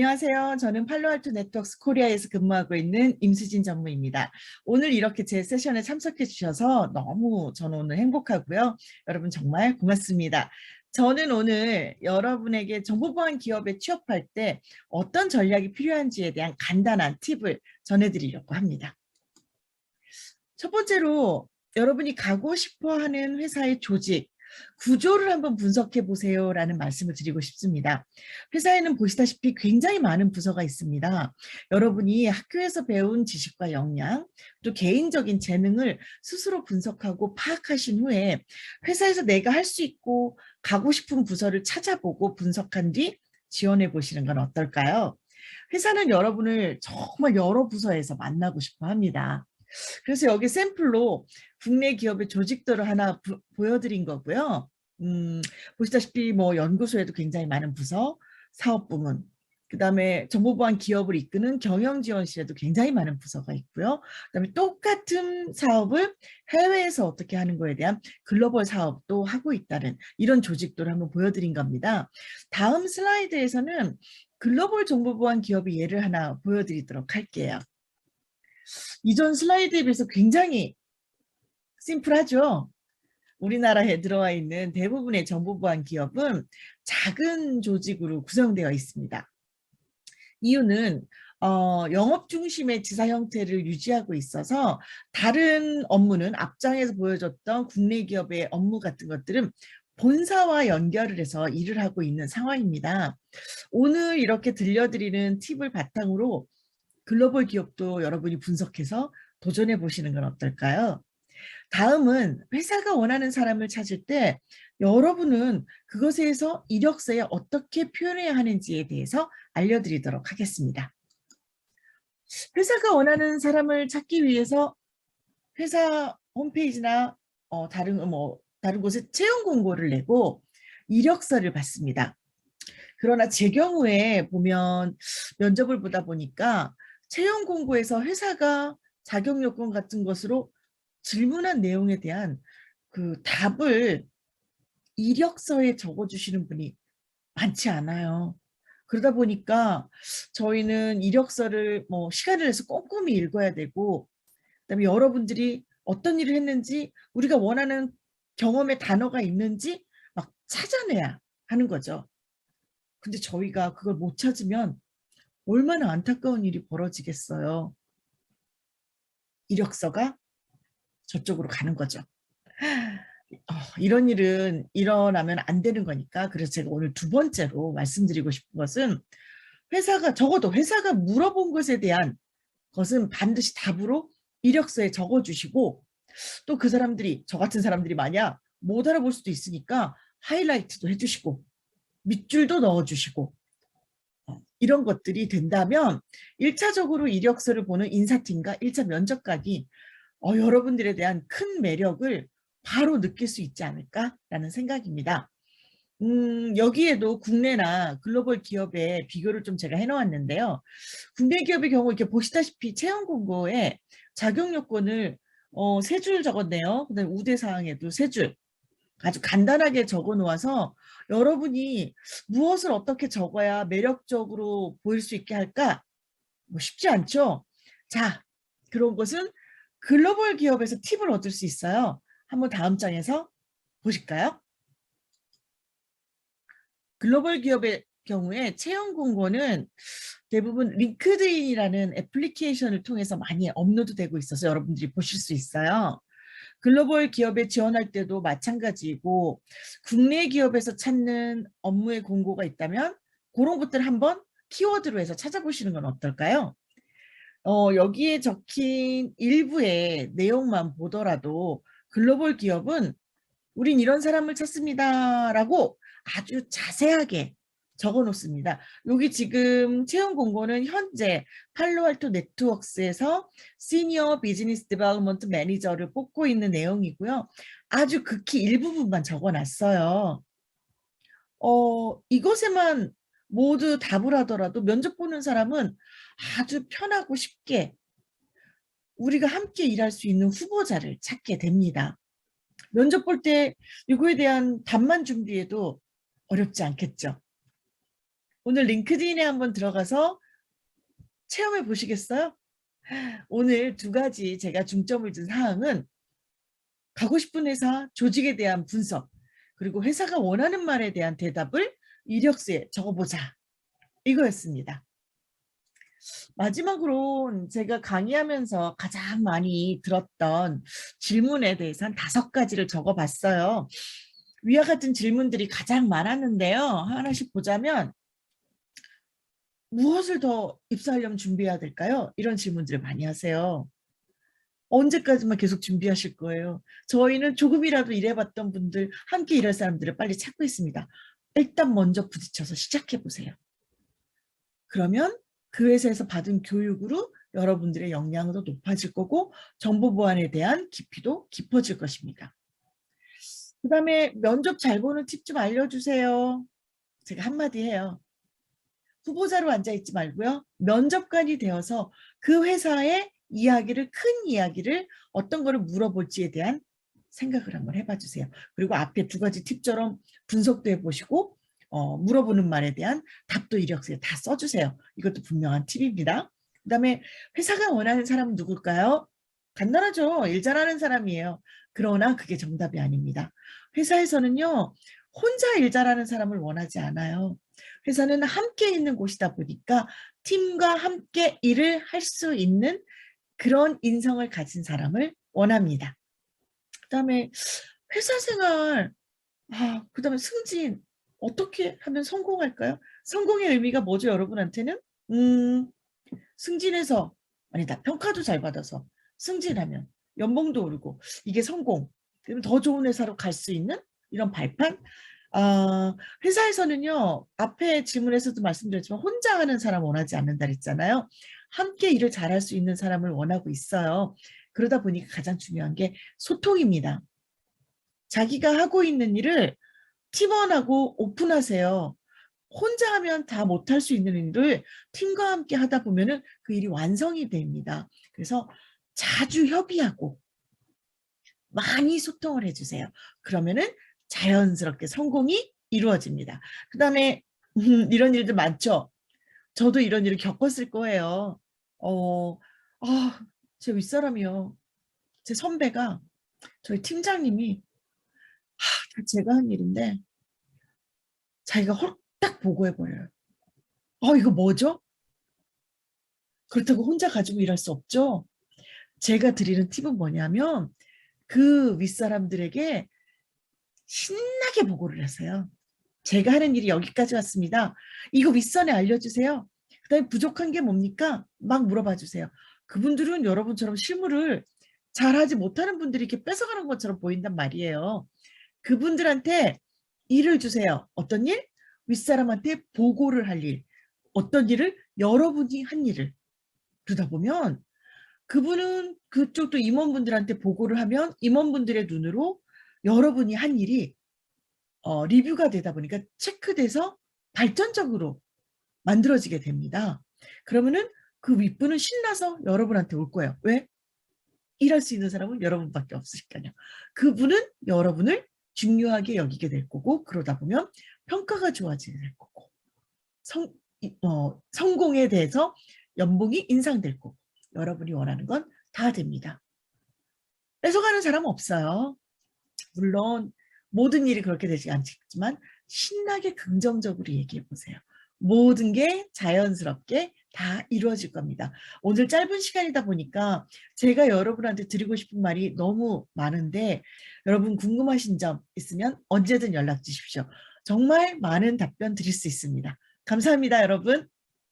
안녕하세요. 저는 팔로알토 네트워크스 코리아에서 근무하고 있는 임수진 전무입니다. 오늘 이렇게 제 세션에 참석해 주셔서 너무 저는 오늘 행복하고요. 여러분 정말 고맙습니다. 저는 오늘 여러분에게 정보보안 기업에 취업할 때 어떤 전략이 필요한지에 대한 간단한 팁을 전해드리려고 합니다. 첫 번째로 여러분이 가고 싶어하는 회사의 조직, 구조를 한번 분석해 보세요라는 말씀을 드리고 싶습니다. 회사에는 보시다시피 굉장히 많은 부서가 있습니다. 여러분이 학교에서 배운 지식과 역량, 또 개인적인 재능을 스스로 분석하고 파악하신 후에 회사에서 내가 할 수 있고 가고 싶은 부서를 찾아보고 분석한 뒤 지원해 보시는 건 어떨까요? 회사는 여러분을 정말 여러 부서에서 만나고 싶어 합니다. 그래서 여기 샘플로 국내 기업의 조직도를 하나 보여드린 거고요. 보시다시피 뭐 연구소에도 굉장히 많은 부서, 사업부문, 그다음에 정보보안 기업을 이끄는 경영지원실에도 굉장히 많은 부서가 있고요. 그다음에 똑같은 사업을 해외에서 어떻게 하는 거에 대한 글로벌 사업도 하고 있다는 이런 조직도를 한번 보여드린 겁니다. 다음 슬라이드에서는 글로벌 정보보안 기업의 예를 하나 보여드리도록 할게요. 이전 슬라이드에 비해서 굉장히 심플하죠. 우리나라에 들어와 있는 대부분의 정보보안 기업은 작은 조직으로 구성되어 있습니다. 이유는 영업 중심의 지사 형태를 유지하고 있어서 다른 업무는 앞장에서 보여줬던 국내 기업의 업무 같은 것들은 본사와 연결을 해서 일을 하고 있는 상황입니다. 오늘 이렇게 들려드리는 팁을 바탕으로 글로벌 기업도 여러분이 분석해서 도전해 보시는 건 어떨까요? 다음은 회사가 원하는 사람을 찾을 때 여러분은 그것에서 이력서에 어떻게 표현해야 하는지에 대해서 알려드리도록 하겠습니다. 회사가 원하는 사람을 찾기 위해서 회사 홈페이지나 다른 곳에 채용 공고를 내고 이력서를 받습니다. 그러나 제 경우에 보면 면접을 보다 보니까 채용 공고에서 회사가 자격 요건 같은 것으로 질문한 내용에 대한 그 답을 이력서에 적어주시는 분이 많지 않아요. 그러다 보니까 저희는 이력서를 뭐 시간을 내서 꼼꼼히 읽어야 되고, 그다음에 여러분들이 어떤 일을 했는지, 우리가 원하는 경험의 단어가 있는지 막 찾아내야 하는 거죠. 근데 저희가 그걸 못 찾으면 얼마나 안타까운 일이 벌어지겠어요. 이력서가 저쪽으로 가는 거죠. 이런 일은 일어나면 안 되는 거니까. 그래서 제가 오늘 두 번째로 말씀드리고 싶은 것은 적어도 회사가 물어본 것에 대한 것은 반드시 답으로 이력서에 적어주시고, 또 그 사람들이, 저 같은 사람들이 만약 못 알아볼 수도 있으니까 하이라이트도 해주시고 밑줄도 넣어주시고, 이런 것들이 된다면 1차적으로 이력서를 보는 인사팀과 1차 면접관이 여러분들에 대한 큰 매력을 바로 느낄 수 있지 않을까라는 생각입니다. 여기에도 국내나 글로벌 기업의 비교를 좀 제가 해놓았는데요. 국내 기업의 경우 이렇게 보시다시피 채용 공고에 자격 요건을 3줄 적었네요. 그다음에 우대사항에도 3줄. 아주 간단하게 적어 놓아서 여러분이 무엇을 어떻게 적어야 매력적으로 보일 수 있게 할까? 뭐 쉽지 않죠? 자, 그런 것은 글로벌 기업에서 팁을 얻을 수 있어요. 한번 다음 장에서 보실까요? 글로벌 기업의 경우에 채용 공고는 대부분 링크드인이라는 애플리케이션을 통해서 많이 업로드되고 있어서 여러분들이 보실 수 있어요. 글로벌 기업에 지원할 때도 마찬가지고, 국내 기업에서 찾는 업무의 공고가 있다면 그런 것들 한번 키워드로 해서 찾아보시는 건 어떨까요? 여기에 적힌 일부의 내용만 보더라도 글로벌 기업은 우린 이런 사람을 찾습니다 라고 아주 자세하게 적어 놓습니다. 여기 지금 채용 공고는 현재 팔로알토 네트워크스에서 시니어 비즈니스 디벨롭먼트 매니저를 뽑고 있는 내용이고요. 아주 극히 일부분만 적어 놨어요. 이것에만 모두 답을 하더라도 면접 보는 사람은 아주 편하고 쉽게 우리가 함께 일할 수 있는 후보자를 찾게 됩니다. 면접 볼 때 이거에 대한 답만 준비해도 어렵지 않겠죠. 오늘 링크드인에 한번 들어가서 체험해 보시겠어요? 오늘 두 가지 제가 중점을 둔 사항은 가고 싶은 회사, 조직에 대한 분석, 그리고 회사가 원하는 말에 대한 대답을 이력서에 적어보자. 이거였습니다. 마지막으로 제가 강의하면서 가장 많이 들었던 질문에 대해서 한 5가지를 적어봤어요. 위와 같은 질문들이 가장 많았는데요. 하나씩 보자면 무엇을 더 입사하려면 준비해야 될까요? 이런 질문들을 많이 하세요. 언제까지만 계속 준비하실 거예요? 저희는 조금이라도 일해봤던 분들, 함께 일할 사람들을 빨리 찾고 있습니다. 일단 먼저 부딪혀서 시작해보세요. 그러면 그 회사에서 받은 교육으로 여러분들의 역량도 높아질 거고 정보 보안에 대한 깊이도 깊어질 것입니다. 그 다음에 면접 잘 보는 팁 좀 알려주세요. 제가 한마디 해요. 후보자로 앉아있지 말고요. 면접관이 되어서 그 회사의 이야기를, 큰 이야기를 어떤 거를 물어볼지에 대한 생각을 한번 해봐 주세요. 그리고 앞에 2가지 팁처럼 분석도 해보시고 물어보는 말에 대한 답도 이력서에 다 써주세요. 이것도 분명한 팁입니다. 그 다음에 회사가 원하는 사람은 누굴까요? 간단하죠. 일 잘하는 사람이에요. 그러나 그게 정답이 아닙니다. 회사에서는요. 혼자 일 잘하는 사람을 원하지 않아요. 회사는 함께 있는 곳이다 보니까 팀과 함께 일을 할 수 있는 그런 인성을 가진 사람을 원합니다. 그 다음에 회사 생활, 그 다음에 승진, 어떻게 하면 성공할까요? 성공의 의미가 뭐죠, 여러분한테는? 승진해서, 아니다, 평가도 잘 받아서 승진하면 연봉도 오르고 이게 성공. 그러면 더 좋은 회사로 갈 수 있는 이런 발판? 회사에서는요, 앞에 질문에서도 말씀드렸지만 혼자 하는 사람 원하지 않는다 그랬잖아요. 함께 일을 잘할 수 있는 사람을 원하고 있어요. 그러다 보니까 가장 중요한 게 소통입니다. 자기가 하고 있는 일을 팀원하고 오픈하세요. 혼자 하면 다 못할 수 있는 일을 팀과 함께 하다 보면은 그 일이 완성이 됩니다. 그래서 자주 협의하고 많이 소통을 해주세요. 그러면은 자연스럽게 성공이 이루어집니다. 그 다음에 이런 일들 많죠. 저도 이런 일을 겪었을 거예요. 제 윗사람이요. 제 선배가 저희 팀장님이 제가 한 일인데 자기가 홀딱 보고해버려요. 이거 뭐죠? 그렇다고 혼자 가지고 일할 수 없죠. 제가 드리는 팁은 뭐냐면 그 윗사람들에게 신나게 보고를 하세요. 제가 하는 일이 여기까지 왔습니다. 이거 윗선에 알려주세요. 그 다음에 부족한 게 뭡니까? 막 물어봐 주세요. 그분들은 여러분처럼 실무를 잘하지 못하는 분들이 이렇게 뺏어가는 것처럼 보인단 말이에요. 그분들한테 일을 주세요. 어떤 일? 윗사람한테 보고를 할 일. 어떤 일을? 여러분이 한 일을. 그러다 보면 그분은 그쪽도 임원분들한테 보고를 하면 임원분들의 눈으로 여러분이 한 일이 리뷰가 되다 보니까 체크돼서 발전적으로 만들어지게 됩니다. 그러면은 그 윗분은 신나서 여러분한테 올 거예요. 왜? 일할 수 있는 사람은 여러분밖에 없으니까요. 그분은 여러분을 중요하게 여기게 될 거고 그러다 보면 평가가 좋아지게 될 거고 성공에 대해서 연봉이 인상될 거고 여러분이 원하는 건 다 됩니다. 뺏어가는 사람은 없어요. 물론 모든 일이 그렇게 되지 않지만 신나게 긍정적으로 얘기해 보세요. 모든 게 자연스럽게 다 이루어질 겁니다. 오늘 짧은 시간이다 보니까 제가 여러분한테 드리고 싶은 말이 너무 많은데 여러분 궁금하신 점 있으면 언제든 연락 주십시오. 정말 많은 답변 드릴 수 있습니다. 감사합니다, 여러분.